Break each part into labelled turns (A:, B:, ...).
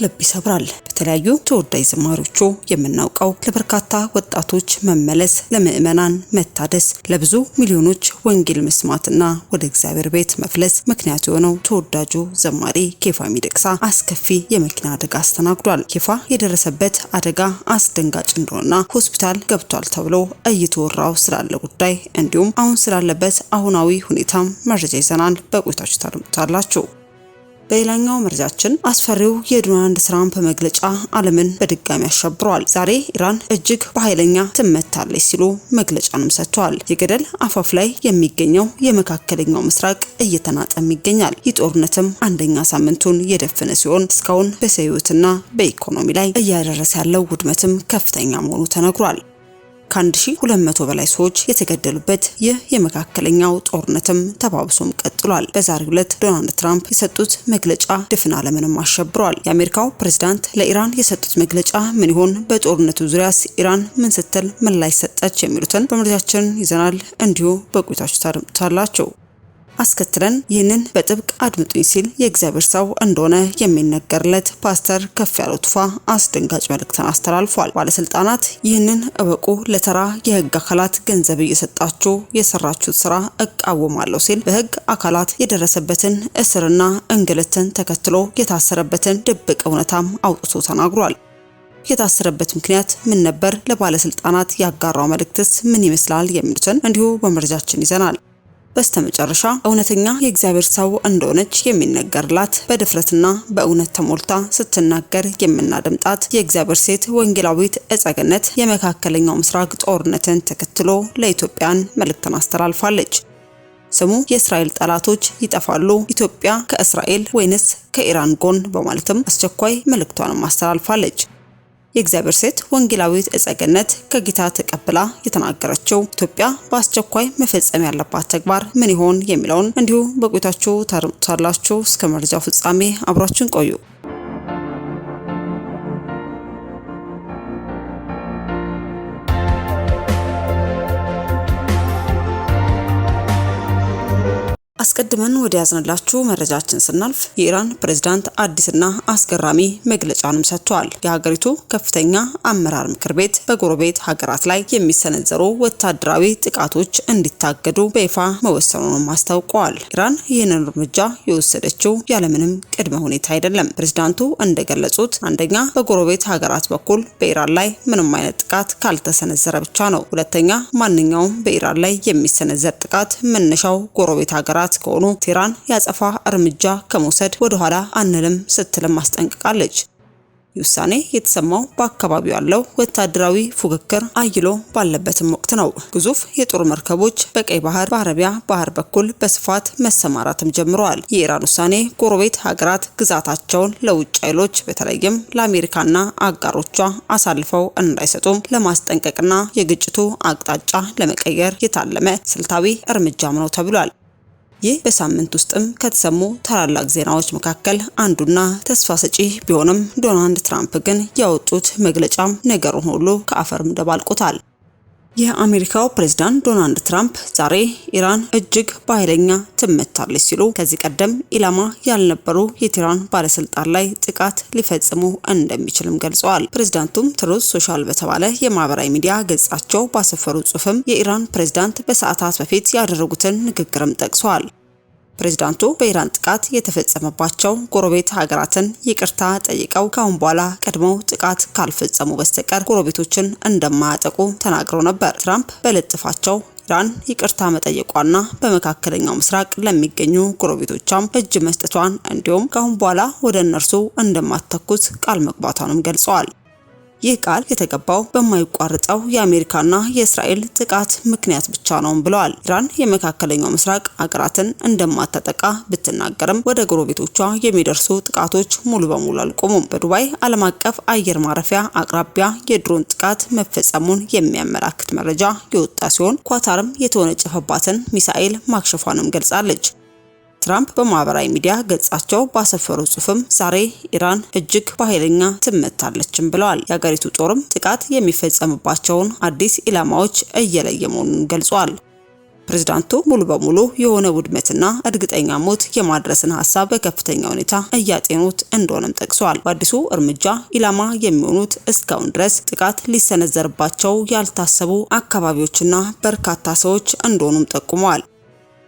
A: ልብ ይሰብራል። በተለያዩ ተወዳጅ ዝማሬዎቹ የምናውቀው ለበርካታ ወጣቶች መመለስ፣ ለምዕመናን መታደስ፣ ለብዙ ሚሊዮኖች ወንጌል መስማትና ወደ እግዚአብሔር ቤት መፍለስ ምክንያት የሆነው ተወዳጁ ዘማሪ ኬፋ ሚደቅሳ አስከፊ የመኪና አደጋ አስተናግዷል። ኬፋ የደረሰበት አደጋ አስደንጋጭ እንደሆነና ሆስፒታል ገብቷል ተብሎ እየተወራው ስላለ ጉዳይ እንዲሁም አሁን ስላለበት አሁናዊ ሁኔታም መረጃ ይዘናል። በቆይታችሁ ታደምጡታላችሁ። በሌላኛው መረጃችን አስፈሪው የዶናልድ ትራምፕ መግለጫ ዓለምን በድጋሚ አሸብሯል። ዛሬ ኢራን እጅግ በኃይለኛ ትመታለች ሲሉ መግለጫንም ሰጥተዋል። የገደል አፋፍ ላይ የሚገኘው የመካከለኛው ምስራቅ እየተናጠም ይገኛል። ይህ ጦርነትም አንደኛ ሳምንቱን የደፈነ ሲሆን እስካሁን በሰው ሕይወትና በኢኮኖሚ ላይ እያደረሰ ያለው ውድመትም ከፍተኛ መሆኑ ተነግሯል። ከ1200 በላይ ሰዎች የተገደሉበት ይህ የመካከለኛው ጦርነትም ተባብሶም ቀጥሏል። በዛሬው ዕለት ዶናልድ ትራምፕ የሰጡት መግለጫ ድፍን ዓለምንም አሸብሯል። የአሜሪካው ፕሬዝዳንት ለኢራን የሰጡት መግለጫ ምን ይሆን? በጦርነቱ ዙሪያስ ኢራን ምን ስትል ምላሽ ሰጠች? የሚሉትን በመረጃችን ይዘናል። እንዲሁ በቆይታችሁ ታደምጡታላችሁ። አስከትለን ይህንን በጥብቅ አድምጡኝ ሲል የእግዚአብሔር ሰው እንደሆነ የሚነገርለት ፓስተር ከፍያለው ቱፋ አስደንጋጭ መልእክትን አስተላልፏል። ባለስልጣናት ይህንን እወቁ፣ ለተራ የህግ አካላት ገንዘብ እየሰጣችሁ የሰራችሁት ስራ እቃወማለሁ ሲል በህግ አካላት የደረሰበትን እስርና እንግልትን ተከትሎ የታሰረበትን ድብቅ እውነታም አውጥቶ ተናግሯል። የታሰረበት ምክንያት ምን ነበር? ለባለስልጣናት ያጋራው መልእክትስ ምን ይመስላል? የሚሉትን እንዲሁ በመረጃችን ይዘናል። በስተመጨረሻ እውነተኛ የእግዚአብሔር ሰው እንደሆነች የሚነገርላት በድፍረትና በእውነት ተሞልታ ስትናገር የምናደምጣት የእግዚአብሔር ሴት ወንጌላዊት እጸገነት የመካከለኛው ምስራቅ ጦርነትን ተከትሎ ለኢትዮጵያን መልእክትን አስተላልፋለች። ስሙ የእስራኤል ጠላቶች ይጠፋሉ፣ ኢትዮጵያ ከእስራኤል ወይንስ ከኢራን ጎን በማለትም አስቸኳይ መልእክቷንም አስተላልፋለች። የእግዚአብሔር ሴት ወንጌላዊት እጸገነት ከጌታ ተቀብላ የተናገረችው ኢትዮጵያ በአስቸኳይ መፈጸም ያለባት ተግባር ምን ይሆን የሚለውን እንዲሁ በቆይታችሁ ታደምጡታላችሁ። እስከ መረጃው ፍጻሜ አብራችሁን ቆዩ። አስቀድመን ወደ ያዝንላችሁ መረጃችን ስናልፍ የኢራን ፕሬዝዳንት አዲስና አስገራሚ መግለጫንም ሰጥቷል። የሀገሪቱ ከፍተኛ አመራር ምክር ቤት በጎረቤት ሀገራት ላይ የሚሰነዘሩ ወታደራዊ ጥቃቶች እንዲታገዱ በይፋ መወሰኑንም አስታውቀዋል። ኢራን ይህንን እርምጃ የወሰደችው ያለምንም ቅድመ ሁኔታ አይደለም። ፕሬዝዳንቱ እንደገለጹት አንደኛ በጎረቤት ሀገራት በኩል በኢራን ላይ ምንም አይነት ጥቃት ካልተሰነዘረ ብቻ ነው። ሁለተኛ ማንኛውም በኢራን ላይ የሚሰነዘር ጥቃት መነሻው ጎረቤት ሀገራት ከሆኑ ቴህራን ያጸፋ እርምጃ ከመውሰድ ወደ ኋላ አንልም ስትልም አስጠንቅቃለች። ውሳኔ የተሰማው በአካባቢው ያለው ወታደራዊ ፉክክር አይሎ ባለበትም ወቅት ነው። ግዙፍ የጦር መርከቦች በቀይ ባህር በአረቢያ ባህር በኩል በስፋት መሰማራትም ጀምረዋል። የኢራን ውሳኔ ጎረቤት ሀገራት ግዛታቸውን ለውጭ ኃይሎች በተለይም ለአሜሪካና አጋሮቿ አሳልፈው እንዳይሰጡም ለማስጠንቀቅና የግጭቱ አቅጣጫ ለመቀየር የታለመ ስልታዊ እርምጃም ነው ተብሏል። ይህ በሳምንት ውስጥም ከተሰሙ ታላላቅ ዜናዎች መካከል አንዱና ተስፋ ሰጪ ቢሆንም ዶናልድ ትራምፕ ግን ያወጡት መግለጫም ነገሩን ሁሉ ከአፈርም ደባልቆታል። የአሜሪካው ፕሬዝዳንት ዶናልድ ትራምፕ ዛሬ ኢራን እጅግ በኃይለኛ ትመታለች ሲሉ ከዚህ ቀደም ኢላማ ያልነበሩ የቴህራን ባለስልጣን ላይ ጥቃት ሊፈጽሙ እንደሚችልም ገልጸዋል። ፕሬዝዳንቱም ትሩዝ ሶሻል በተባለ የማህበራዊ ሚዲያ ገጻቸው ባሰፈሩ ጽሑፍም የኢራን ፕሬዝዳንት በሰዓታት በፊት ያደረጉትን ንግግርም ጠቅሰዋል። ፕሬዝዳንቱ በኢራን ጥቃት የተፈጸመባቸው ጎረቤት ሀገራትን ይቅርታ ጠይቀው ካሁን በኋላ ቀድመው ጥቃት ካልፈጸሙ በስተቀር ጎረቤቶችን እንደማያጠቁ ተናግረው ነበር። ትራምፕ በልጥፋቸው ኢራን ይቅርታ መጠየቋና በመካከለኛው ምስራቅ ለሚገኙ ጎረቤቶቿም እጅ መስጠቷን እንዲሁም ካሁን በኋላ ወደ እነርሱ እንደማትተኩስ ቃል መግባቷንም ገልጸዋል። ይህ ቃል የተገባው በማይቋርጠው የአሜሪካና የእስራኤል ጥቃት ምክንያት ብቻ ነው ብለዋል። ኢራን የመካከለኛው ምስራቅ ሀገራትን እንደማታጠቃ ብትናገርም ወደ ጎረቤቶቿ የሚደርሱ ጥቃቶች ሙሉ በሙሉ አልቆሙም። በዱባይ ዓለም አቀፍ አየር ማረፊያ አቅራቢያ የድሮን ጥቃት መፈጸሙን የሚያመላክት መረጃ የወጣ ሲሆን ኳታርም የተወነጨፈባትን ሚሳኤል ማክሸፏንም ገልጻለች። ትራምፕ በማህበራዊ ሚዲያ ገጻቸው ባሰፈሩ ጽሑፍም ዛሬ ኢራን እጅግ በኃይለኛ ትመታለችም ብለዋል። የሀገሪቱ ጦርም ጥቃት የሚፈጸምባቸውን አዲስ ኢላማዎች እየለየ መሆኑን ገልጿል። ፕሬዝዳንቱ ሙሉ በሙሉ የሆነ ውድመትና እርግጠኛ ሞት የማድረስን ሐሳብ በከፍተኛ ሁኔታ እያጤኑት እንደሆነም ጠቅሰዋል። በአዲሱ እርምጃ ኢላማ የሚሆኑት እስካሁን ድረስ ጥቃት ሊሰነዘርባቸው ያልታሰቡ አካባቢዎችና በርካታ ሰዎች እንደሆኑም ጠቁመዋል።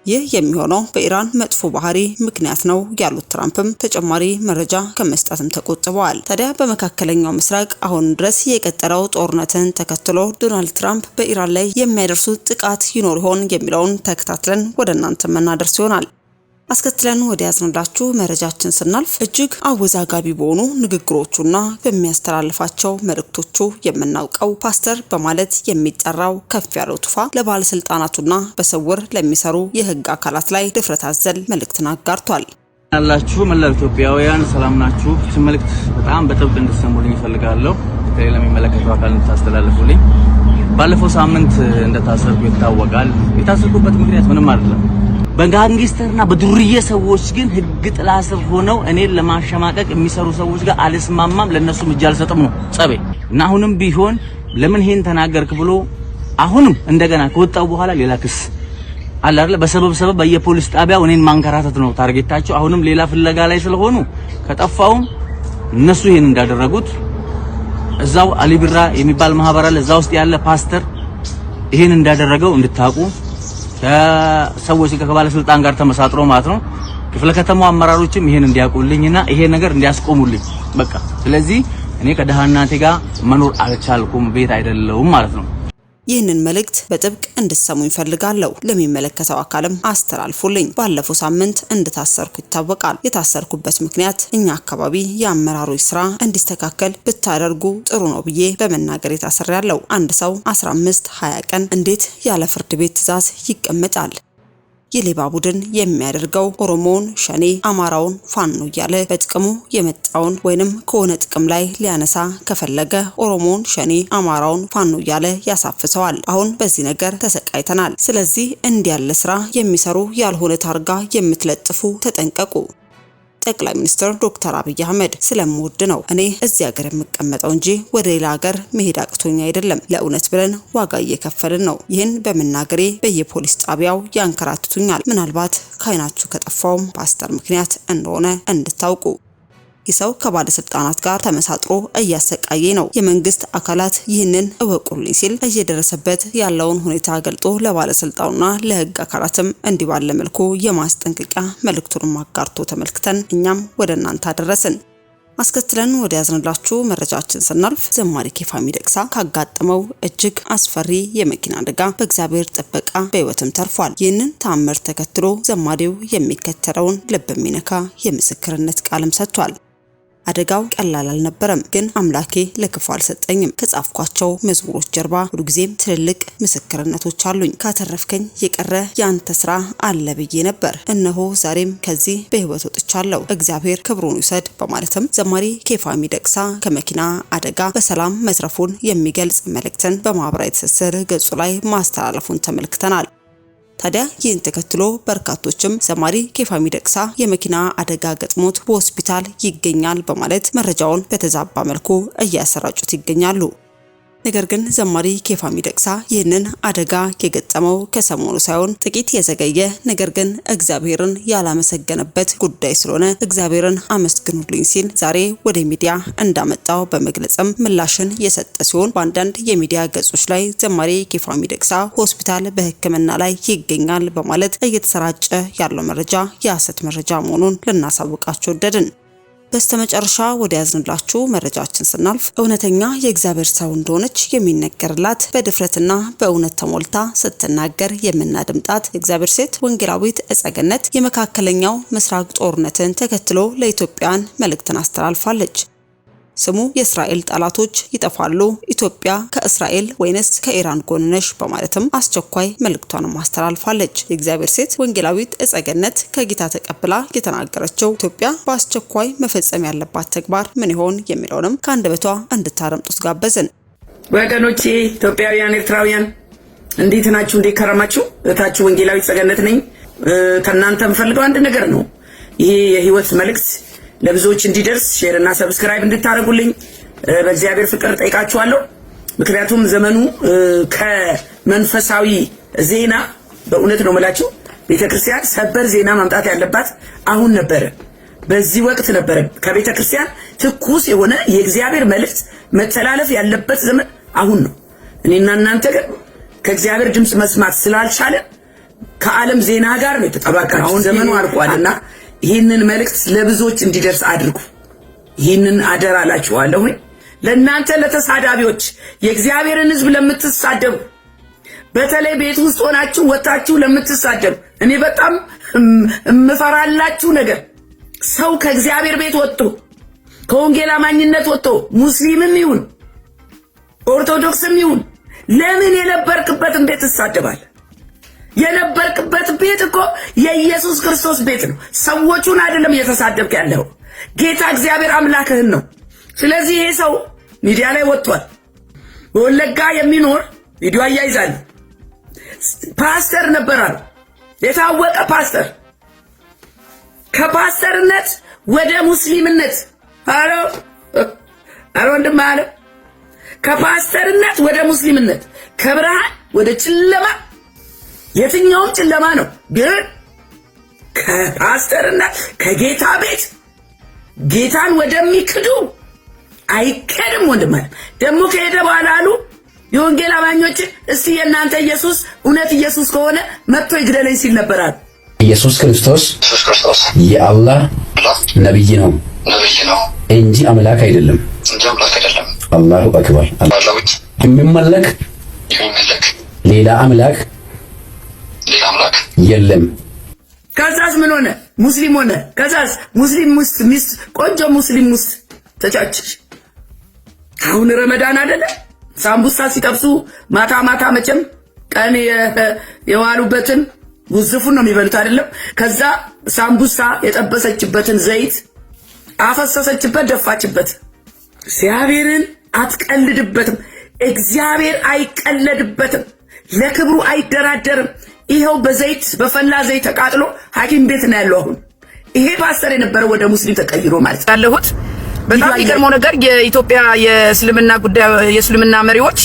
A: ይህ የሚሆነው በኢራን መጥፎ ባህሪ ምክንያት ነው ያሉት ትራምፕም ተጨማሪ መረጃ ከመስጠትም ተቆጥበዋል። ታዲያ በመካከለኛው ምስራቅ አሁን ድረስ የቀጠለው ጦርነትን ተከትሎ ዶናልድ ትራምፕ በኢራን ላይ የሚያደርሱት ጥቃት ይኖር ይሆን የሚለውን ተከታትለን ወደ እናንተ መናደርስ ይሆናል። አስከትለን ወደ ያዝንላችሁ መረጃችን ስናልፍ እጅግ አወዛጋቢ በሆኑ ንግግሮቹና በሚያስተላልፋቸው መልእክቶቹ የምናውቀው ፓስተር በማለት የሚጠራው ከፍ ያለው ቱፋ ለባለስልጣናቱና በስውር ለሚሰሩ የህግ አካላት ላይ ድፍረት አዘል መልእክትን አጋርቷል።
B: ያላችሁ መላው ኢትዮጵያውያን ሰላም ናችሁ? መልእክት በጣም በጥብቅ እንድትሰሙልኝ እፈልጋለሁ። ለሚመለከተው አካል እንድታስተላልፉልኝ። ባለፈው ሳምንት እንደታሰርኩ ይታወቃል። የታሰርኩበት ምክንያት ምንም አይደለም። በጋንግስተርና በዱርዬ ሰዎች ግን ህግ ጥላ ስር ሆነው እኔን ለማሸማቀቅ የሚሰሩ ሰዎች ጋር አልስማማም፣ ለነሱ እጅ አልሰጥም ነው ጸቤ። እና አሁንም ቢሆን ለምን ይሄን ተናገርክ ብሎ አሁንም እንደገና ከወጣው በኋላ ሌላ ክስ አለ አይደል? በሰበብ በየፖሊስ ጣቢያው እኔን ማንከራተት ነው ታርጌታቸው። አሁንም ሌላ ፍለጋ ላይ ስለሆኑ ከጠፋውም እነሱ ይሄን እንዳደረጉት እዛው አሊብራ የሚባል ማህበር አለ፣ እዛ ውስጥ ያለ ፓስተር ይሄን እንዳደረገው እንድታቁ ከሰዎች ከባለስልጣን ጋር ተመሳጥሮ ማለት ነው። ክፍለ ከተማው አመራሮችም ይሄን እንዲያውቁልኝና ይሄ ነገር እንዲያስቆሙልኝ በቃ። ስለዚህ እኔ ከደሃናቴ ጋር መኖር አልቻልኩም፣ ቤት አይደለውም ማለት ነው።
A: ይህንን መልእክት በጥብቅ እንድትሰሙኝ ፈልጋለሁ። ለሚመለከተው አካልም አስተላልፉልኝ። ባለፈው ሳምንት እንደታሰርኩ ይታወቃል። የታሰርኩበት ምክንያት እኛ አካባቢ የአመራሮች ስራ እንዲስተካከል ብታደርጉ ጥሩ ነው ብዬ በመናገር ታስሬያለሁ። አንድ ሰው 15-20 ቀን እንዴት ያለ ፍርድ ቤት ትዕዛዝ ይቀመጣል? የሌባ ቡድን የሚያደርገው ኦሮሞውን ሸኔ፣ አማራውን ፋኖ እያለ በጥቅሙ የመጣውን ወይንም ከሆነ ጥቅም ላይ ሊያነሳ ከፈለገ ኦሮሞውን ሸኔ፣ አማራውን ፋኖ እያለ ያሳፍሰዋል። አሁን በዚህ ነገር ተሰቃይተናል። ስለዚህ እንዲያለ ስራ የሚሰሩ ያልሆነ ታርጋ የምትለጥፉ ተጠንቀቁ። ጠቅላይ ሚኒስትር ዶክተር አብይ አህመድ ስለምወድ ነው እኔ እዚህ ሀገር የምቀመጠው እንጂ ወደ ሌላ ሀገር መሄድ አቅቶኛ አይደለም። ለእውነት ብለን ዋጋ እየከፈልን ነው። ይህን በመናገሬ በየፖሊስ ጣቢያው ያንከራትቱኛል። ምናልባት ከዓይናችሁ ከጠፋውም ፓስተር ምክንያት እንደሆነ እንድታውቁ። ይሰው ከባለስልጣናት ጋር ተመሳጥሮ እያሰቃየ ነው። የመንግስት አካላት ይህንን እወቁልኝ ሲል እየደረሰበት ያለውን ሁኔታ ገልጦ ለባለስልጣኑና ለህግ አካላትም እንዲባለ መልኩ የማስጠንቀቂያ መልእክቱን አጋርቶ ተመልክተን እኛም ወደ እናንተ አደረስን። አስከትለን ወደ ያዝንላችሁ መረጃችን ስናልፍ ዘማሪ ኬፋ ሚደቅሳ ካጋጠመው እጅግ አስፈሪ የመኪና አደጋ በእግዚአብሔር ጥበቃ በህይወትም ተርፏል። ይህንን ተአምር ተከትሎ ዘማሪው የሚከተለውን ልብ የሚነካ የምስክርነት ቃልም ሰጥቷል። አደጋው ቀላል አልነበረም፣ ግን አምላኬ ለክፉ አልሰጠኝም። ከጻፍኳቸው መዝሙሮች ጀርባ ሁልጊዜም ትልልቅ ምስክርነቶች አሉኝ። ካተረፍከኝ የቀረ ያንተ ስራ አለ ብዬ ነበር። እነሆ ዛሬም ከዚህ በህይወት ወጥቻለሁ። እግዚአብሔር ክብሩን ይውሰድ በማለትም ዘማሪ ኬፋ ሚደቅሳ ከመኪና አደጋ በሰላም መትረፉን የሚገልጽ መልእክትን በማህበራዊ ትስስር ገጹ ላይ ማስተላለፉን ተመልክተናል። ታዲያ ይህን ተከትሎ በርካቶችም ዘማሪ ኬፋ ሚደቅሳ የመኪና አደጋ ገጥሞት በሆስፒታል ይገኛል በማለት መረጃውን በተዛባ መልኩ እያሰራጩት ይገኛሉ። ነገር ግን ዘማሪ ኬፋ ሚደቅሳ ይህንን አደጋ የገጠመው ከሰሞኑ ሳይሆን ጥቂት የዘገየ ነገር ግን እግዚአብሔርን ያላመሰገነበት ጉዳይ ስለሆነ እግዚአብሔርን አመስግኑልኝ ሲል ዛሬ ወደ ሚዲያ እንዳመጣው በመግለጽም ምላሽን የሰጠ ሲሆን በአንዳንድ የሚዲያ ገጾች ላይ ዘማሪ ኬፋ ሚደቅሳ ሆስፒታል በሕክምና ላይ ይገኛል በማለት እየተሰራጨ ያለው መረጃ የሐሰት መረጃ መሆኑን ልናሳውቃችሁ ወደድን። በስተመጨረሻ ወደ ያዝንላችሁ መረጃችን ስናልፍ እውነተኛ የእግዚአብሔር ሰው እንደሆነች የሚነገርላት በድፍረትና በእውነት ተሞልታ ስትናገር የምናድምጣት የእግዚአብሔር ሴት ወንጌላዊት እጸገነት የመካከለኛው ምስራቅ ጦርነትን ተከትሎ ለኢትዮጵያን መልእክትን አስተላልፋለች። ስሙ የእስራኤል ጠላቶች ይጠፋሉ፣ ኢትዮጵያ ከእስራኤል ወይንስ ከኢራን ጎን ነሽ በማለትም አስቸኳይ መልእክቷንም አስተላልፋለች። የእግዚአብሔር ሴት ወንጌላዊት እጸገነት ከጌታ ተቀብላ የተናገረችው ኢትዮጵያ በአስቸኳይ መፈጸም ያለባት ተግባር ምን ይሆን የሚለውንም ከአንደበቷ እንድታረምጡት ጋበዝን።
C: ወገኖቼ ኢትዮጵያውያን፣ ኤርትራውያን እንዴት ናችሁ? እንዴት ከረማችሁ? እታችሁ ወንጌላዊት እጸገነት ነኝ። ከእናንተ የምፈልገው አንድ ነገር ነው። ይሄ የህይወት መልእክት ለብዙዎች እንዲደርስ ሼር እና ሰብስክራይብ እንድታደርጉልኝ በእግዚአብሔር ፍቅር ጠይቃችኋለሁ። ምክንያቱም ዘመኑ ከመንፈሳዊ ዜና በእውነት ነው የምላችሁ ቤተክርስቲያን ሰበር ዜና ማምጣት ያለባት አሁን ነበረ፣ በዚህ ወቅት ነበረ። ከቤተክርስቲያን ትኩስ የሆነ የእግዚአብሔር መልእክት መተላለፍ ያለበት ዘመን አሁን ነው። እኔና እናንተ ግን ከእግዚአብሔር ድምፅ መስማት ስላልቻለ ከዓለም ዜና ጋር ነው የተጠባቀረው። አሁን ዘመኑ አልቋልና ይህንን መልእክት ለብዙዎች እንዲደርስ አድርጉ። ይህንን አደራ እላችኋለሁ። ለእናንተ ለተሳዳቢዎች፣ የእግዚአብሔርን ሕዝብ ለምትሳደቡ፣ በተለይ ቤት ውስጥ ሆናችሁ ወጣችሁ ለምትሳደቡ እኔ በጣም እምፈራላችሁ ነገር ሰው ከእግዚአብሔር ቤት ወጥቶ ከወንጌል አማኝነት ወጥቶ ሙስሊምም ይሁን ኦርቶዶክስም ይሁን ለምን የነበርክበትን ቤት ትሳደባለህ? የነበርክበት ቤት እኮ የኢየሱስ ክርስቶስ ቤት ነው። ሰዎቹን አይደለም እየተሳደብክ ያለው ጌታ እግዚአብሔር አምላክህን ነው። ስለዚህ ይሄ ሰው ሚዲያ ላይ ወጥቷል። በወለጋ የሚኖር ቪዲዮ አያይዛል። ፓስተር ነበራል፣ የታወቀ ፓስተር። ከፓስተርነት ወደ ሙስሊምነት አሎ ወንድም አለ። ከፓስተርነት ወደ ሙስሊምነት፣ ከብርሃን ወደ ጨለማ። የትኛውም ጨለማ ነው፣ ግን ከፓስተርነት ከጌታ ቤት ጌታን ወደሚክዱ አይከድም። ወንድም አለ ደግሞ ከሄደ በኋላ አሉ የወንጌል አማኞች እስቲ የእናንተ ኢየሱስ እውነት ኢየሱስ ከሆነ መጥቶ ይግደለኝ ሲል ነበራል።
D: ኢየሱስ ክርስቶስ የአላህ ነብይ ነው እንጂ አምላክ አይደለም። አላሁ አክበር። የሚመለክ ሌላ አምላክ የለም።
C: ከዛስ ምን ሆነ? ሙስሊም ሆነ። ከዛስ ሙስሊም ሚስት ቆንጆ ሙስሊም ውስጥ ተጫጭሽ። አሁን ረመዳን አይደለ? ሳምቡሳ ሲጠብሱ ማታ ማታ መቼም ቀን የዋሉበትን ጉዝፉን ነው የሚበሉት አይደለም? ከዛ ሳምቡሳ የጠበሰችበትን ዘይት አፈሰሰችበት፣ ደፋችበት። እግዚአብሔርን አትቀልድበትም። እግዚአብሔር አይቀለድበትም፣ ለክብሩ አይደራደርም። ይሄው በዘይት በፈላ ዘይት ተቃጥሎ ሐኪም ቤት ነው ያለው። አሁን ይሄ ፓስተር የነበረው ወደ ሙስሊም ተቀይሮ ማለት ያለሁት። በጣም የሚገርመው ነገር የኢትዮጵያ የእስልምና መሪዎች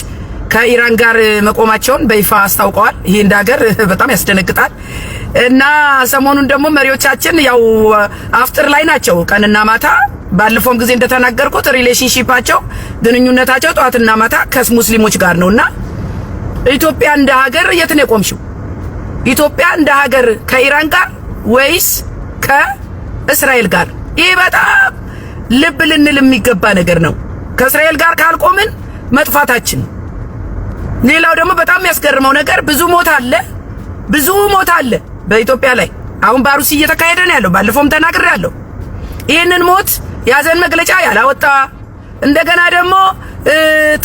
C: ከኢራን ጋር መቆማቸውን በይፋ አስታውቀዋል። ይሄ እንደ ሀገር በጣም ያስደነግጣል። እና ሰሞኑን ደግሞ መሪዎቻችን ያው አፍጥር ላይ ናቸው ቀንና ማታ። ባለፈውም ጊዜ እንደተናገርኩት ሪሌሽንሺፓቸው ግንኙነታቸው ጧትና ማታ ከሙስሊሞች ጋር ነውና ኢትዮጵያ እንደ ሀገር የት ነው የቆምሽው? ኢትዮጵያ እንደ ሀገር ከኢራን ጋር ወይስ ከእስራኤል ጋር? ይሄ በጣም ልብ ልንል የሚገባ ነገር ነው። ከእስራኤል ጋር ካልቆምን መጥፋታችን። ሌላው ደግሞ በጣም የሚያስገርመው ነገር ብዙ ሞት አለ በኢትዮጵያ ላይ። አሁን ባሩሲ እየተካሄደ ነው ያለው። ባለፈውም ተናግሬያለሁ። ይሄንን ሞት ያዘን መግለጫ ያላወጣ እንደገና ደግሞ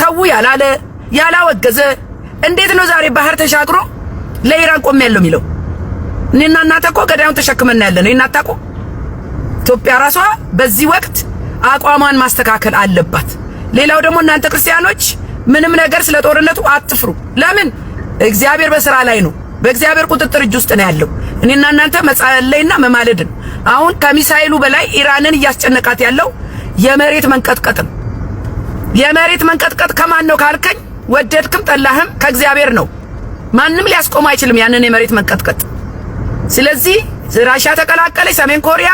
C: ተው ያላለ ያላወገዘ እንዴት ነው ዛሬ ባህር ተሻግሮ ለኢራን ቆም ያለው የሚለው? እኔና እናንተ እኮ ገዳዩን ተሸክመና ያለን እኔና እናንተ እኮ። ኢትዮጵያ ራሷ በዚህ ወቅት አቋሟን ማስተካከል አለባት። ሌላው ደግሞ እናንተ ክርስቲያኖች ምንም ነገር ስለ ጦርነቱ አትፍሩ። ለምን? እግዚአብሔር በስራ ላይ ነው። በእግዚአብሔር ቁጥጥር እጅ ውስጥ ነው ያለው። እኔና እናንተ መጸለይና መማለድን። አሁን ከሚሳኤሉ በላይ ኢራንን እያስጨነቃት ያለው የመሬት መንቀጥቀጥ ነው። የመሬት መንቀጥቀጥ ከማን ነው ካልከኝ፣ ወደድክም ጠላህም ከእግዚአብሔር ነው። ማንም ሊያስቆም አይችልም ያንን የመሬት መንቀጥቀጥ። ስለዚህ ራሽያ ተቀላቀለች፣ ሰሜን ኮሪያ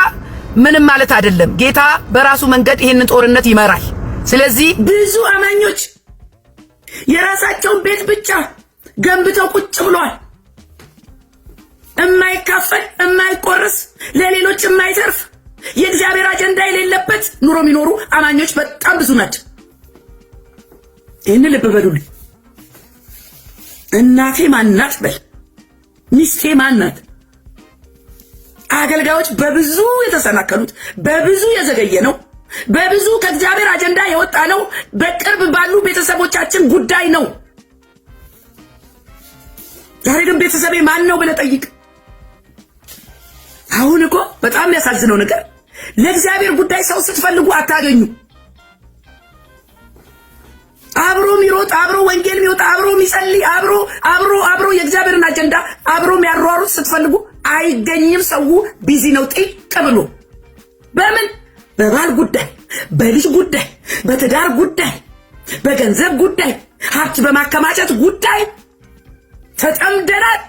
C: ምንም ማለት አይደለም። ጌታ በራሱ መንገድ ይሄንን ጦርነት ይመራል። ስለዚህ ብዙ አማኞች የራሳቸውን ቤት ብቻ ገንብተው ቁጭ ብለዋል። የማይካፈል የማይቆርስ ለሌሎች የማይተርፍ የእግዚአብሔር አጀንዳ የሌለበት ኑሮ የሚኖሩ አማኞች በጣም ብዙ ናቸው። ይህን ልብ በሉልኝ። እናቴ ማናት በል፣ ሚስቴ ማናት? አገልጋዮች በብዙ የተሰናከሉት፣ በብዙ የዘገየ ነው፣ በብዙ ከእግዚአብሔር አጀንዳ የወጣ ነው። በቅርብ ባሉ ቤተሰቦቻችን ጉዳይ ነው። ዛሬ ግን ቤተሰቤ ማን ነው ብለህ ጠይቅ። አሁን እኮ በጣም የሚያሳዝነው ነገር ለእግዚአብሔር ጉዳይ ሰው ስትፈልጉ አታገኙ። አብሮ የሚሮጥ አብሮ ወንጌል የሚወጣ አብሮ የሚጸልይ አብሮ የእግዚአብሔርን አጀንዳ አብሮ የሚያሯሩጥ ስትፈልጉ አይገኝም። ሰው ቢዚ ነው ጥቅ ብሎ በምን በባል ጉዳይ፣ በልጅ ጉዳይ፣ በትዳር ጉዳይ፣ በገንዘብ ጉዳይ፣ ሀብት በማከማቸት ጉዳይ ተጠምደናል።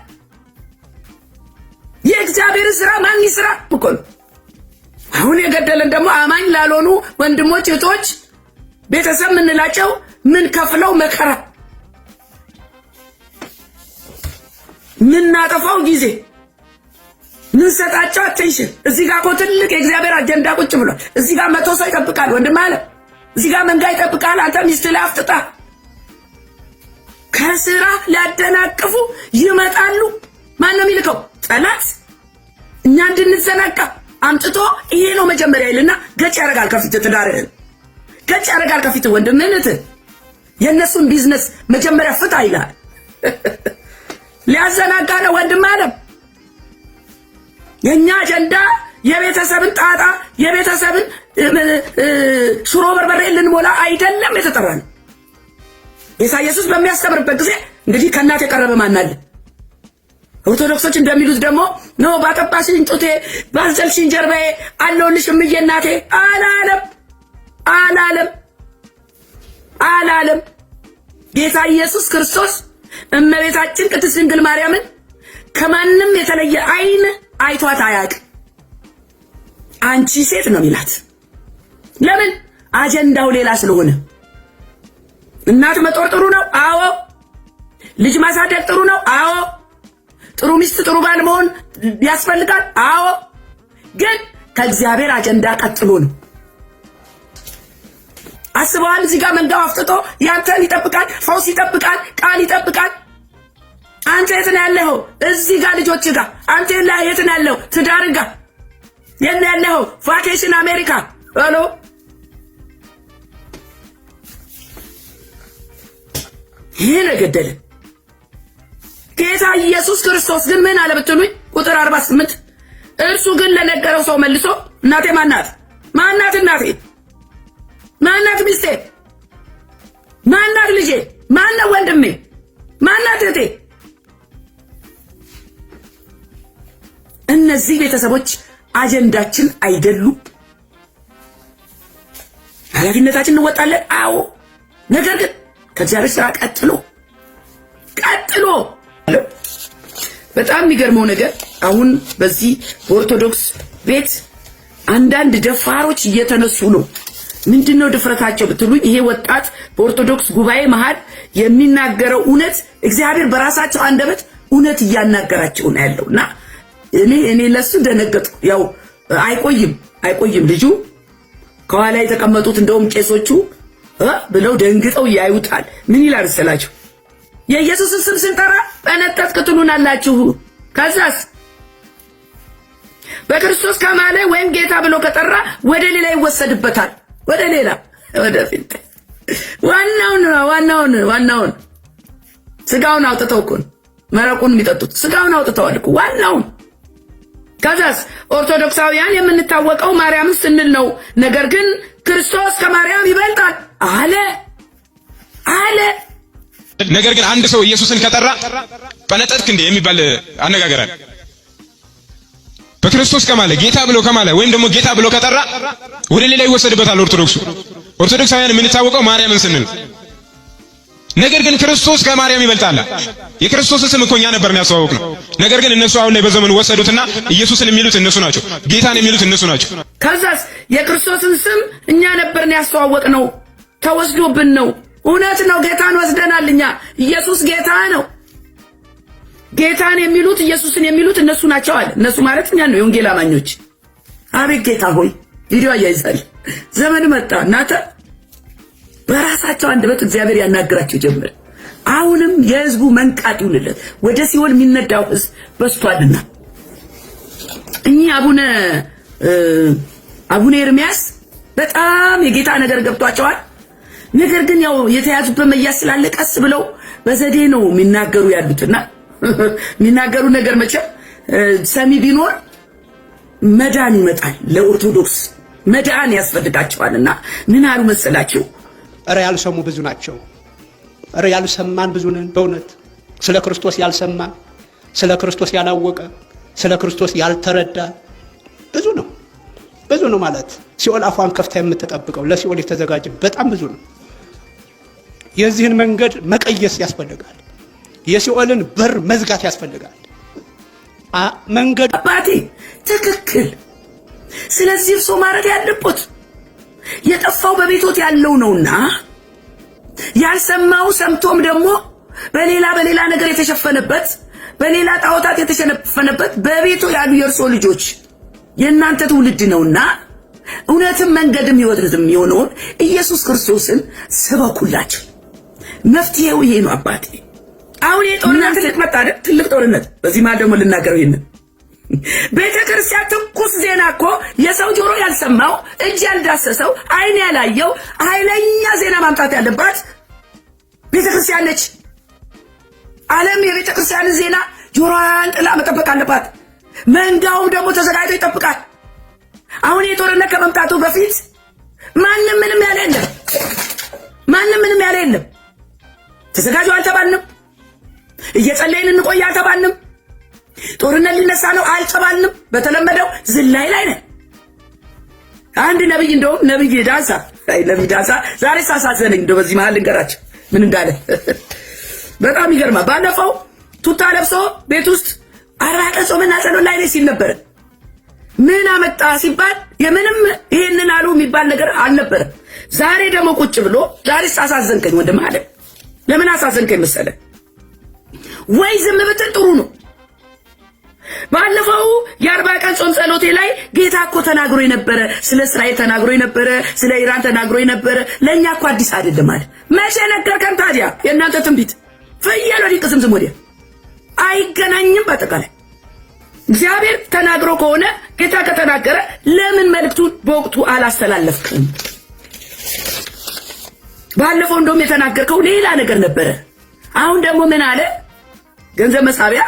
C: የእግዚአብሔር ስራ ማን ይስራ እኮ ነው። አሁን የገደለን ደግሞ አማኝ ላልሆኑ ወንድሞች እህቶች ቤተሰብ ምንላቸው ምን ከፍለው መከራ ምን ናጠፋው ጊዜ ምን ሰጣቸው አቴንሽን። እዚህ ጋር እኮ ትልቅ የእግዚአብሔር አጀንዳ ቁጭ ብሏል። እዚህ ጋር 100 ሰው ይጠብቃል ወንድም አለ። እዚህ ጋር መንጋ ይጠብቃል። አንተ ሚስት ላይ አፍጥጣ ከስራ ሊያደናቅፉ ይመጣሉ። ማን ነው የሚልከው? ጠላት። እኛ እንድንዘናጋ አምጥቶ ይሄ ነው መጀመሪያ ይልና ገጭ ያረጋል ከፊት ትዳርህን፣ ገጭ ያረጋል ከፊት ወንድምህን። የነሱን ቢዝነስ መጀመሪያ ፍታ ይላል። ሊያዘናጋ ነው ወንድም አለ። የኛ አጀንዳ የቤተሰብን ጣጣ የቤተሰብን ሽሮ በርበሬ ልንሞላ አይደለም የተጠራነው። ጌታ ኢየሱስ በሚያስተምርበት ጊዜ እንግዲህ ከእናት የቀረበ ማን አለ? ኦርቶዶክሶች እንደሚሉት ደግሞ ነው ባቀባሽኝ ጡቴ ባዘልሽኝ ጀርባዬ አለሁልሽ እምዬ እናቴ አላለም። ጌታ ኢየሱስ ክርስቶስ እመቤታችን ቅድስት ድንግል ማርያምን ከማንም የተለየ አይን አይቷት አያውቅም። አንቺ ሴት ነው ይላት። ለምን? አጀንዳው ሌላ ስለሆነ። እናት መጦር ጥሩ ነው፣ አዎ። ልጅ ማሳደግ ጥሩ ነው፣ አዎ። ጥሩ ሚስት ጥሩ ባል መሆን ያስፈልጋል፣ አዎ። ግን ከእግዚአብሔር አጀንዳ ቀጥሎ ነው። አስበዋል? እዚህ ጋር መንጋው አፍጥጦ ያንተን ይጠብቃል፣ ፈውስ ይጠብቃል፣ ቃል ይጠብቃል። አንተ የት ነው ያለኸው? እዚህ ጋር ልጆች ጋር። አንተ የት ነው ያለኸው? ትዳር ጋር። የት ነው ያለኸው? ቫኬሽን አሜሪካ። ሄሎ ይሄ ነው የገደለን። ጌታ ኢየሱስ ክርስቶስ ግን ምን አለ ብትሉኝ ቁጥር 48 እርሱ ግን ለነገረው ሰው መልሶ እናቴ ማናት? እናቴ ማናት? ሚስቴ ማናት? ልጄ ማነው? ወንድሜ ማናት? እህቴ? እነዚህ ቤተሰቦች አጀንዳችን አይደሉም። ኃላፊነታችን እንወጣለን፣ አዎ። ነገር ግን ከእግዚአብሔር ስራ ቀጥሎ በጣም የሚገርመው ነገር አሁን በዚህ በኦርቶዶክስ ቤት አንዳንድ ደፋሮች እየተነሱ ነው። ምንድነው ድፍረታቸው ብትሉኝ ይሄ ወጣት በኦርቶዶክስ ጉባኤ መሃል የሚናገረው እውነት እግዚአብሔር በራሳቸው አንደበት እውነት እያናገራቸው ነው ያለውና እኔ ለሱ ደነገጥኩ። ያው አይቆይም ልጁ ከኋላ የተቀመጡት እንደውም ቄሶቹ ብለው ደንግጠው ያዩታል። ምን ይላል ሰላችሁ? የኢየሱስን ስም ስንጠራ በነጠት ትሉናላችሁ። ከዛስ በክርስቶስ ከማለ ወይም ጌታ ብሎ ከጠራ ወደ ሌላ ይወሰድበታል። ወደ ፊት ዋናውን ስጋውን አውጥተው እኮ መረቁን የሚጠጡት ስጋውን አውጥተዋል እኮ ዋናውን። ከዛስ ኦርቶዶክሳውያን የምንታወቀው ማርያምን ስንል ነው። ነገር ግን ክርስቶስ ከማርያም ይበልጣል አለ።
E: ነገር ግን አንድ ሰው ኢየሱስን ከጠራ በነጠትክ እንደ የሚባል አነጋገር አለ። በክርስቶስ ከማለ ጌታ ብሎ ከማለ ወይም ደግሞ ጌታ ብሎ ከጠራ ወደ ሌላ ይወሰድበታል። ኦርቶዶክሳውያን የምንታወቀው ማርያምን ስንል፣ ነገር ግን ክርስቶስ ከማርያም ይበልጣል። የክርስቶስ ስም እኮ እኛ ነበርን ያስተዋወቅነው። ነገር ግን እነሱ አሁን ላይ በዘመኑ ወሰዱትና ኢየሱስን የሚሉት እነሱ ናቸው፣ ጌታን የሚሉት እነሱ ናቸው።
C: ከዛስ የክርስቶስን ስም እኛ ነበርን ያስተዋወቅነው፣ ተወስዶብን ነው። እውነት ነው፣ ጌታን ወስደናል እኛ። ኢየሱስ ጌታ ነው። ጌታን የሚሉት ኢየሱስን የሚሉት እነሱ ናቸው አለ። እነሱ ማለት እኛ ነው፣ የወንጌል አማኞች። አቤት ጌታ ሆይ ቪዲዮ አያይዛል። ዘመን መጣ እናንተ በራሳቸው አንደበት እግዚአብሔር ያናገራቸው ጀመረ። አሁንም የህዝቡ መንቃት ይሁንለት። ወደ ሲኦል የሚነዳው ህዝብ በስቷልና እኚህ አቡነ ኤርሚያስ በጣም የጌታ ነገር ገብቷቸዋል። ነገር ግን ያው የተያዙበት መያዝ ስላለ ቀስ ብለው በዘዴ ነው የሚናገሩ ያሉትና የሚናገሩ ነገር መቼም ሰሚ ቢኖር መዳን ይመጣል። ለኦርቶዶክስ መዳን ያስፈልጋቸዋልና ምን አሉ መሰላችሁ?
F: እረ ያልሰሙ ብዙ ናቸው። እረ ያልሰማን ብዙ ነን። በእውነት ስለ ክርስቶስ ያልሰማ፣ ስለ ክርስቶስ ያላወቀ፣ ስለ ክርስቶስ ያልተረዳ ብዙ ነው ማለት ሲኦል አፏን ከፍታ የምትጠብቀው ለሲኦል የተዘጋጀ በጣም ብዙ ነው። የዚህን መንገድ መቀየስ ያስፈልጋል። የሲኦልን በር መዝጋት ያስፈልጋል። መንገድ
C: አባቴ ትክክል። ስለዚህ እርሶ ማድረግ ያለበት የጠፋው በቤቶት ያለው ነውና ያልሰማው ሰምቶም ደግሞ በሌላ ነገር የተሸፈነበት በሌላ ጣዖታት የተሸፈነበት በቤቱ ያሉ የእርሶ ልጆች የእናንተ ትውልድ ነውና እውነትም መንገድም ሕይወትም የሆነውን ኢየሱስ ክርስቶስን ስበኩላቸው። መፍትሄው ይሄ ነው አባቴ። አሁን የጦርነት ልትመጣ አይደል? ትልቅ ጦርነት። በዚህ ማለት ደግሞ ልናገረው ይሄንን ቤተክርስቲያን ትኩስ ዜና እኮ የሰው ጆሮ ያልሰማው እጅ ያልዳሰሰው አይን ያላየው ኃይለኛ ዜና ማምጣት ያለባት ቤተክርስቲያን ነች። ዓለም የቤተክርስቲያንን ዜና ጆሮዋን ጥላ መጠበቅ አለባት። መንጋው ደግሞ ተዘጋጅቶ ይጠብቃል። አሁን የጦርነት ከመምጣቱ በፊት ማንም ምንም ያለ የለም። ተዘጋጁ አልተባልንም። እየጸለይን እንቆይ አልተባልንም። ጦርነት ሊነሳ ነው አልተባልንም። በተለመደው ዝላይ ላይ ነን። አንድ ነብይ እንደውም ነብይ ዳንሳ ዛሬ ሳሳዘነኝ እንደው በዚህ መሃል ልንገራቸው ምን እንዳለ በጣም ይገርማል። ባለፈው ቱታ ለብሶ ቤት ውስጥ 40 ቀን ጾምና ጸሎት ላይ ሲል ነበር። ምን አመጣ ሲባል የምንም ይሄንን አሉ የሚባል ነገር አልነበረ። ዛሬ ደግሞ ቁጭ ብሎ ዛሬ ሳሳዘንከኝ ወንድም አለ። ለምን አሳዘንከኝ መሰለ? ወይ ዝም ብትል ጥሩ ነው። ባለፈው የ40 ቀን ጾም ጸሎቴ ላይ ጌታ እኮ ተናግሮ የነበረ ስለ እስራኤል ተናግሮ የነበረ ስለ ኢራን ተናግሮ የነበረ ለኛ እኮ አዲስ አይደለም አለ። መቼ ነገርከን ታዲያ? የእናንተ ትንቢት ፍየል ወዲህ ቅስምስም ወዲያ አይገናኝም። በአጠቃላይ እግዚአብሔር ተናግሮ ከሆነ ጌታ ከተናገረ ለምን መልእክቱን በወቅቱ አላስተላለፍክም? ባለፈው እንደውም የተናገርከው ሌላ ነገር ነበረ። አሁን ደግሞ ምን አለ? ገንዘብ መሳቢያ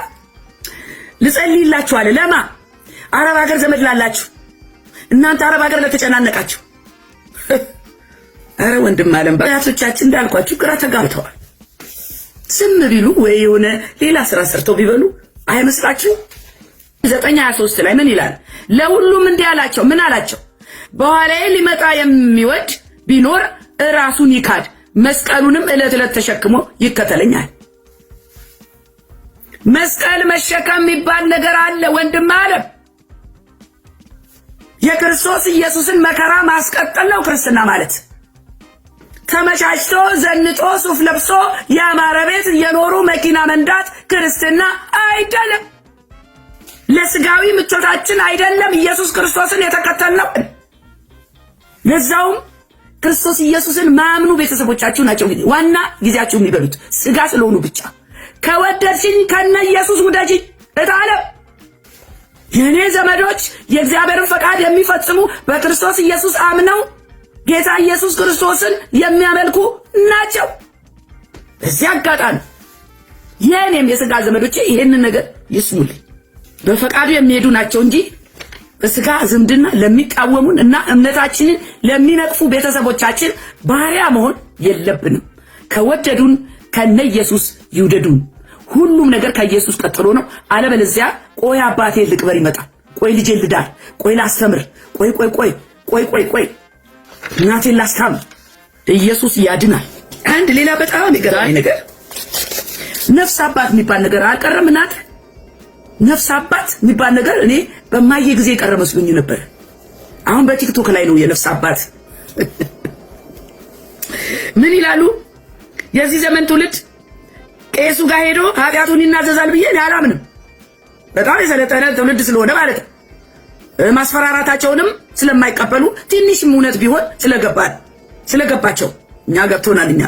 C: ልጸልይላችሁ አለ። ለማ አረብ ሀገር ዘመድ ላላችሁ እናንተ አረብ ሀገር ለተጨናነቃችሁ አረ ወንድም አለም ባያቶቻችን እንዳልኳችሁ ግራ ተጋብተዋል። ዝም ቢሉ ወይ የሆነ ሌላ ስራ ሰርተው ቢበሉ አይመስላችሁ? 9:23 ላይ ምን ይላል? ለሁሉም እንዲህ አላቸው። ምን አላቸው? በኋላዬ ሊመጣ የሚወድ ቢኖር ራሱን ይካድ መስቀሉንም ዕለት ዕለት ተሸክሞ ይከተለኛል። መስቀል መሸከም የሚባል ነገር አለ ወንድም አለ። የክርስቶስ ኢየሱስን መከራ ማስቀጠል ነው ክርስትና ማለት። ተመቻችቶ ዘንጦ ሱፍ ለብሶ ያማረ ቤት የኖሩ መኪና መንዳት ክርስትና አይደለም። ለስጋዊ ምቾታችን አይደለም ኢየሱስ ክርስቶስን የተከተልነው። ለዛውም ክርስቶስ ኢየሱስን ማምኑ ቤተሰቦቻችሁ ናቸው ዋና ጊዜያችሁ የሚበሉት ስጋ ስለሆኑ ብቻ። ከወደድሽኝ ከነ ኢየሱስ ውደጂኝ እታለ የኔ ዘመዶች የእግዚአብሔርን ፈቃድ የሚፈጽሙ በክርስቶስ ኢየሱስ አምነው ጌታ ኢየሱስ ክርስቶስን የሚያመልኩ ናቸው። እዚህ አጋጣሚ የኔም የስጋ ዘመዶቼ ይሄንን ነገር ይስሙልኝ። በፈቃዱ የሚሄዱ ናቸው እንጂ በስጋ ዝምድና ለሚቃወሙን እና እምነታችንን ለሚነቅፉ ቤተሰቦቻችን ባሪያ መሆን የለብንም። ከወደዱን ከነ ኢየሱስ ይውደዱን። ሁሉም ነገር ከኢየሱስ ቀጥሎ ነው። አለበለዚያ ቆይ አባቴ ልቅበር ይመጣል፣ ቆይ ልጄ ልዳር፣ ቆይ ላስተምር፣ ቆይ እናቴን ላስታምር። ኢየሱስ ያድናል። አንድ ሌላ በጣም ይገርማኝ ነገር ነፍስ አባት የሚባል ነገር አልቀረም። እናት ነፍስ አባት የሚባል ነገር እኔ በማየ ጊዜ ቀረ መስሎኝ ነበር። አሁን በቲክቶክ ላይ ነው የነፍስ አባት ምን ይላሉ? የዚህ ዘመን ትውልድ ቄሱ ጋር ሄዶ ኃጢአቱን ይናዘዛል ብዬ አላምንም። በጣም የሰለጠነ ትውልድ ስለሆነ ማለት ነው። ማስፈራራታቸውንም ስለማይቀበሉ ትንሽም እውነት ቢሆን ስለገባቸው እኛ ገብቶናል። እኛ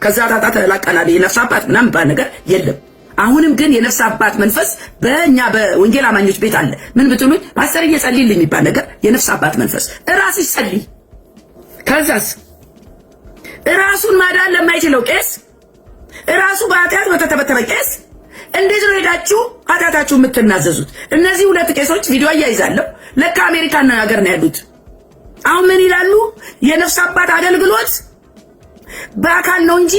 C: ከዛ ጣጣ ተላቀናል። የነፍስ አባት ምናምን ባል ነገር የለም። አሁንም ግን የነፍስ አባት መንፈስ በእኛ በወንጌል አማኞች ቤት አለ። ምን ብትሉኝ ፓስተር እየጸልይልኝ የሚባል ነገር የነፍስ አባት መንፈስ ራስሽ ጸልይ። ከዛስ ራሱን ማዳን ለማይችለው ቄስ ራሱ በኃጢአት በተተበተበ ቄስ እንዴት ነው ሄዳችሁ ኃጢአታችሁ የምትናዘዙት? እነዚህ ሁለት ቄሶች ቪዲዮ አያይዛለሁ። ለካ አሜሪካን ሀገር ነው ያሉት። አሁን ምን ይላሉ? የነፍስ አባት አገልግሎት በአካል ነው እንጂ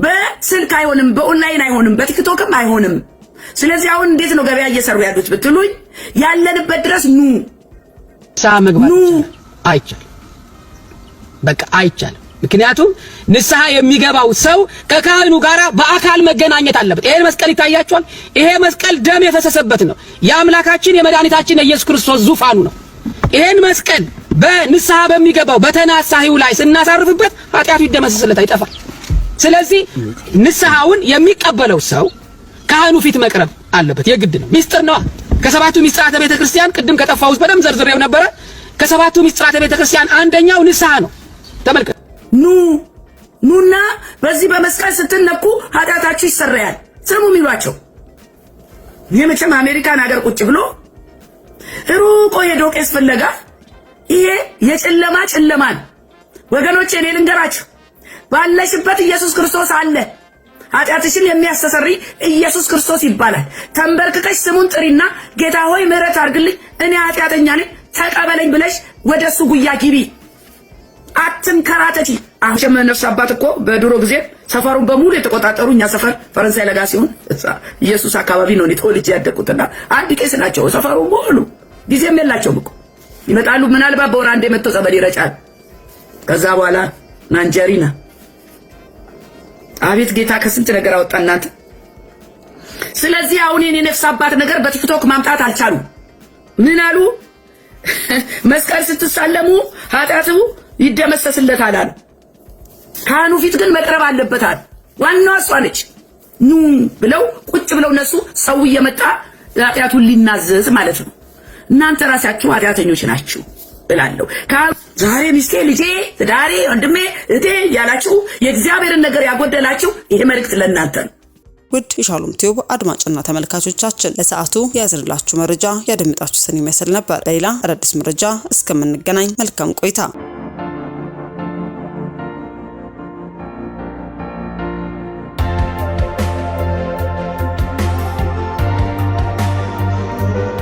C: በስልክ አይሆንም፣ በኦንላይን አይሆንም፣ በቲክቶክም አይሆንም። ስለዚህ አሁን እንዴት ነው ገበያ እየሰሩ ያሉት ብትሉኝ ያለንበት ድረስ ኑ
G: መግባት አይቻልም። በቃ አይቻልም። ምክንያቱም ንስሐ የሚገባው ሰው ከካህኑ ጋር በአካል መገናኘት አለበት። ይሄ መስቀል ይታያችኋል። ይሄ መስቀል ደም የፈሰሰበት ነው። የአምላካችን የመድኃኒታችን የኢየሱስ ክርስቶስ ዙፋኑ ነው። ይሄን መስቀል በንስሐ በሚገባው በተናሳሂው ላይ ስናሳርፍበት ኃጢአቱ ይደመሰስለት አይጠፋም። ስለዚህ ንስሐውን የሚቀበለው ሰው ካህኑ ፊት መቅረብ አለበት። የግድ ነው። ሚስጥር ነው። ከሰባቱ ሚስጥራተ ቤተክርስቲያን ቅድም ከጠፋው ውስጥ በደም ዘርዝሬው ነበረ። ከሰባቱ ሚስጥራተ ቤተክርስቲያን አንደኛው ንስሐ ነው። ተመልከቱ።
C: ኑና በዚህ በመስቀል ስትነኩ ኃጢአታችሁ ይሰረያል ስሙ የሚሏቸው። ይሄ መቼም አሜሪካን ሀገር ቁጭ ብሎ ሩቆ የዶቄስ ፍለጋ ይሄ ጨለማን ወገኖቼ እኔ ልንገራችሁ፣ ባለሽበት ኢየሱስ ክርስቶስ አለ። ኃጢአትሽን የሚያስተሰርይ ኢየሱስ ክርስቶስ ይባላል። ተንበርክከሽ ስሙን ጥሪና ጌታ ሆይ ምህረት አድርግልኝ እኔ ኃጢአተኛ ነኝ ተቀበለኝ ብለሽ ወደሱ ጉያ ግቢ። አትንከራተቺ። አሁን ነፍስ አባት እኮ በድሮ ጊዜ ሰፈሩን በሙሉ የተቆጣጠሩ እኛ ሰፈር ፈረንሳይ ለጋ ሲሆን ኢየሱስ አካባቢ ነው ተወልጄ ያደኩትና አንድ ቄስ ናቸው። ሰፈሩ ሙሉ ጊዜም የላቸውም እኮ ይመጣሉ። ምናልባት በወር አንዴ መጥተው ጸበል ይረጫል። ከዛ በኋላ ናንጀሪና አቤት ጌታ ከስንት ነገር አወጣ እናንተ። ስለዚህ አሁን የኔ ነፍስ አባት ነገር በቲክቶክ ማምጣት አልቻሉ። ምን አሉ? መስቀል ስትሳለሙ ኃጢአቱ ይደመሰስለታል አሉ። ካህኑ ፊት ግን መቅረብ አለበታል። ዋናው እሷ ነች። ኑ ብለው ቁጭ ብለው እነሱ ሰው እየመጣ ኃጢአቱን ሊናዘዝ ማለት ነው። እናንተ ራሳችሁ ኃጢአተኞች ናችሁ እላለሁ። ዛሬ ሚስቴ፣ ልጄ፣ ትዳሬ፣ ወንድሜ፣ እህቴ ያላችሁ የእግዚአብሔርን ነገር ያጎደላችሁ ይሄ መልእክት ለእናንተ ነው።
A: ውድ የሻሎም ቲዩብ አድማጭና ተመልካቾቻችን ለሰዓቱ ያዝንላችሁ መረጃ ያደምጣችሁትን ይመስል ነበር። በሌላ አዳዲስ መረጃ እስከምንገናኝ መልካም ቆይታ